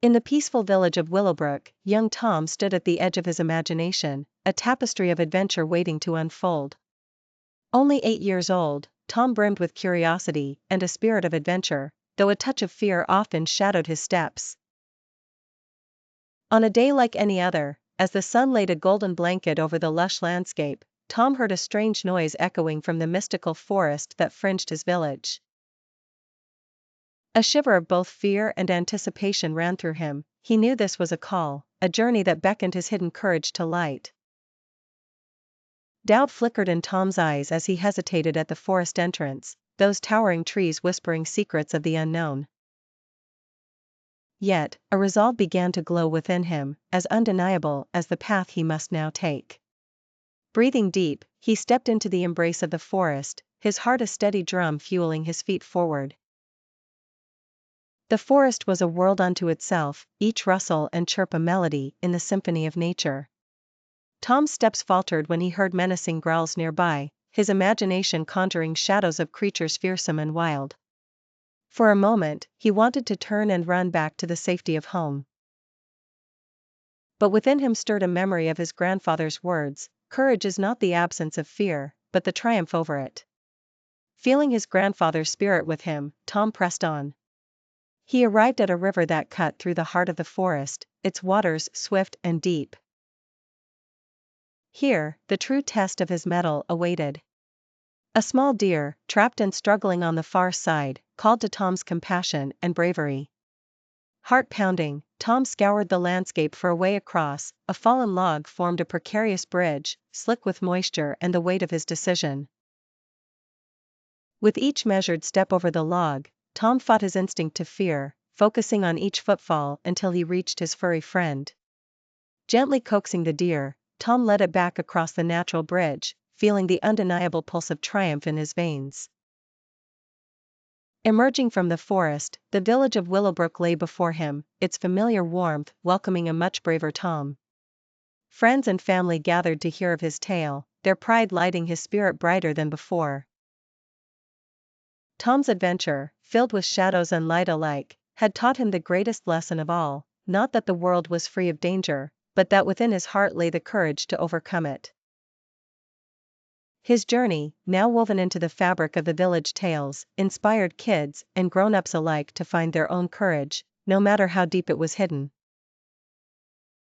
In the peaceful village of Willowbrook, young Tom stood at the edge of his imagination, a tapestry of adventure waiting to unfold. Only 8 years old, Tom brimmed with curiosity and a spirit of adventure, though a touch of fear often shadowed his steps. On a day like any other, as the sun laid a golden blanket over the lush landscape, Tom heard a strange noise echoing from the mystical forest that fringed his village. A shiver of both fear and anticipation ran through him. He knew this was a call, a journey that beckoned his hidden courage to light. Doubt flickered in Tom's eyes as he hesitated at the forest entrance, those towering trees whispering secrets of the unknown. Yet, a resolve began to glow within him, as undeniable as the path he must now take. Breathing deep, he stepped into the embrace of the forest, his heart a steady drum fueling his feet forward. The forest was a world unto itself, each rustle and chirp a melody in the symphony of nature. Tom's steps faltered when he heard menacing growls nearby, his imagination conjuring shadows of creatures fearsome and wild. For a moment, he wanted to turn and run back to the safety of home. But within him stirred a memory of his grandfather's words, "Courage is not the absence of fear, but the triumph over it." Feeling his grandfather's spirit with him, Tom pressed on. He arrived at a river that cut through the heart of the forest, its waters swift and deep. Here, the true test of his mettle awaited. A small deer, trapped and struggling on the far side, called to Tom's compassion and bravery. Heart pounding, Tom scoured the landscape for a way across. A fallen log formed a precarious bridge, slick with moisture and the weight of his decision. With each measured step over the log, Tom fought his instinct to fear, focusing on each footfall until he reached his furry friend. Gently coaxing the deer, Tom led it back across the natural bridge, feeling the undeniable pulse of triumph in his veins. Emerging from the forest, the village of Willowbrook lay before him, its familiar warmth welcoming a much braver Tom. Friends and family gathered to hear of his tale, their pride lighting his spirit brighter than before. Tom's adventure, filled with shadows and light alike, had taught him the greatest lesson of all, not that the world was free of danger, but that within his heart lay the courage to overcome it. His journey, now woven into the fabric of the village tales, inspired kids and grown-ups alike to find their own courage, no matter how deep it was hidden.